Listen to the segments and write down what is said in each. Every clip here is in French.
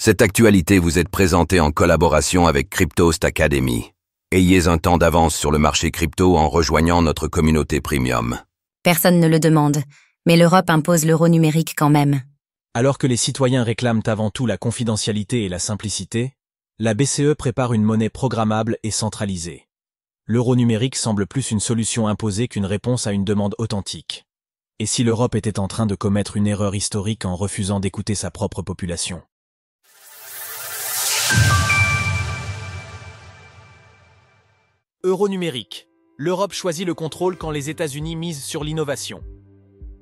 Cette actualité vous est présentée en collaboration avec Cryptost Academy. Ayez un temps d'avance sur le marché crypto en rejoignant notre communauté premium. Personne ne le demande, mais l'Europe impose l'euro numérique quand même. Alors que les citoyens réclament avant tout la confidentialité et la simplicité, la BCE prépare une monnaie programmable et centralisée. L'euro numérique semble plus une solution imposée qu'une réponse à une demande authentique. Et si l'Europe était en train de commettre une erreur historique en refusant d'écouter sa propre population? Euro numérique. L'Europe choisit le contrôle quand les États-Unis misent sur l'innovation.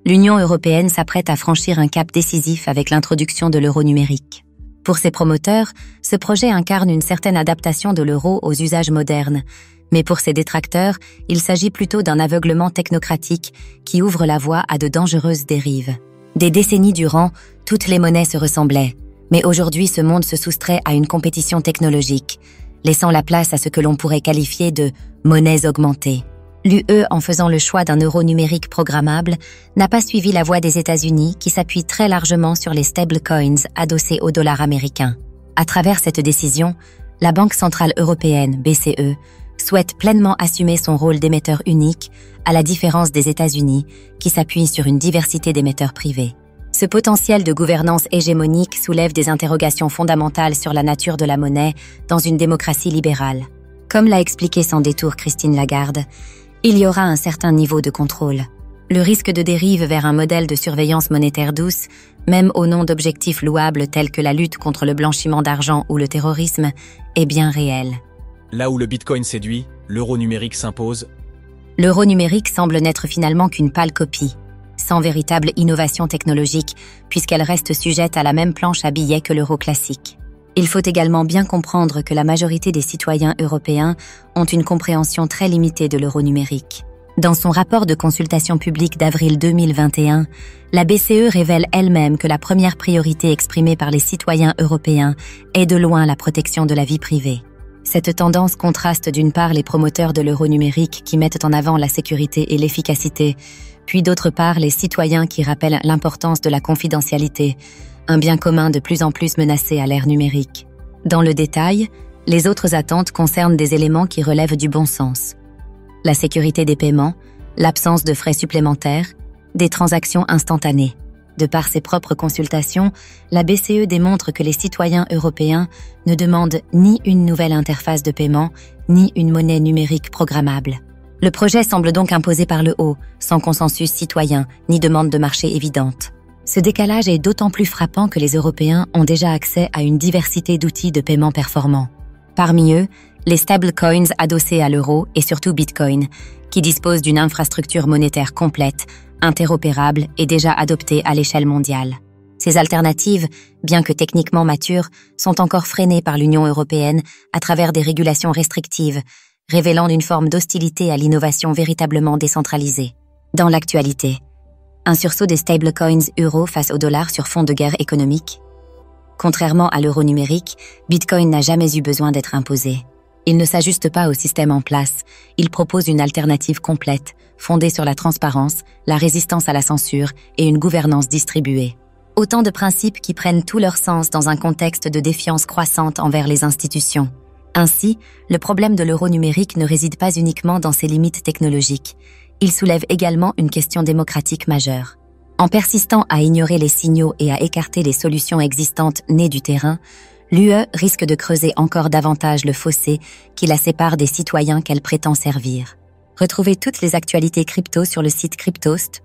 L'Union européenne s'apprête à franchir un cap décisif avec l'introduction de l'euro numérique. Pour ses promoteurs, ce projet incarne une certaine adaptation de l'euro aux usages modernes. Mais pour ses détracteurs, il s'agit plutôt d'un aveuglement technocratique qui ouvre la voie à de dangereuses dérives. Des décennies durant, toutes les monnaies se ressemblaient. Mais aujourd'hui, ce monde se soustrait à une compétition technologique, laissant la place à ce que l'on pourrait qualifier de monnaies augmentées. L'UE, en faisant le choix d'un euro numérique programmable, n'a pas suivi la voie des États-Unis qui s'appuient très largement sur les stablecoins adossés au dollar américain. À travers cette décision, la Banque centrale européenne, BCE, souhaite pleinement assumer son rôle d'émetteur unique, à la différence des États-Unis, qui s'appuient sur une diversité d'émetteurs privés. Ce potentiel de gouvernance hégémonique soulève des interrogations fondamentales sur la nature de la monnaie dans une démocratie libérale. Comme l'a expliqué sans détour Christine Lagarde, il y aura un certain niveau de contrôle. Le risque de dérive vers un modèle de surveillance monétaire douce, même au nom d'objectifs louables tels que la lutte contre le blanchiment d'argent ou le terrorisme, est bien réel. Là où le Bitcoin séduit, l'euro numérique s'impose. L'euro numérique semble n'être finalement qu'une pâle copie, sans véritable innovation technologique, puisqu'elle reste sujette à la même planche à billets que l'euro classique. Il faut également bien comprendre que la majorité des citoyens européens ont une compréhension très limitée de l'euro numérique. Dans son rapport de consultation publique d'avril 2021, la BCE révèle elle-même que la première priorité exprimée par les citoyens européens est de loin la protection de la vie privée. Cette tendance contraste d'une part les promoteurs de l'euro numérique qui mettent en avant la sécurité et l'efficacité, puis d'autre part les citoyens qui rappellent l'importance de la confidentialité, un bien commun de plus en plus menacé à l'ère numérique. Dans le détail, les autres attentes concernent des éléments qui relèvent du bon sens. La sécurité des paiements, l'absence de frais supplémentaires, des transactions instantanées. De par ses propres consultations, la BCE démontre que les citoyens européens ne demandent ni une nouvelle interface de paiement, ni une monnaie numérique programmable. Le projet semble donc imposé par le haut, sans consensus citoyen, ni demande de marché évidente. Ce décalage est d'autant plus frappant que les Européens ont déjà accès à une diversité d'outils de paiement performants. Parmi eux, les stablecoins adossés à l'euro et surtout Bitcoin, qui disposent d'une infrastructure monétaire complète, interopérable et déjà adoptée à l'échelle mondiale. Ces alternatives, bien que techniquement matures, sont encore freinées par l'Union européenne à travers des régulations restrictives, révélant une forme d'hostilité à l'innovation véritablement décentralisée. Dans l'actualité, un sursaut des stablecoins euro face au dollar sur fond de guerre économique. Contrairement à l'euro numérique, Bitcoin n'a jamais eu besoin d'être imposé. Il ne s'ajuste pas au système en place, il propose une alternative complète, fondée sur la transparence, la résistance à la censure et une gouvernance distribuée. Autant de principes qui prennent tout leur sens dans un contexte de défiance croissante envers les institutions. Ainsi, le problème de l'euro numérique ne réside pas uniquement dans ses limites technologiques. Il soulève également une question démocratique majeure. En persistant à ignorer les signaux et à écarter les solutions existantes nées du terrain, l'UE risque de creuser encore davantage le fossé qui la sépare des citoyens qu'elle prétend servir. Retrouvez toutes les actualités crypto sur le site cryptost.fr.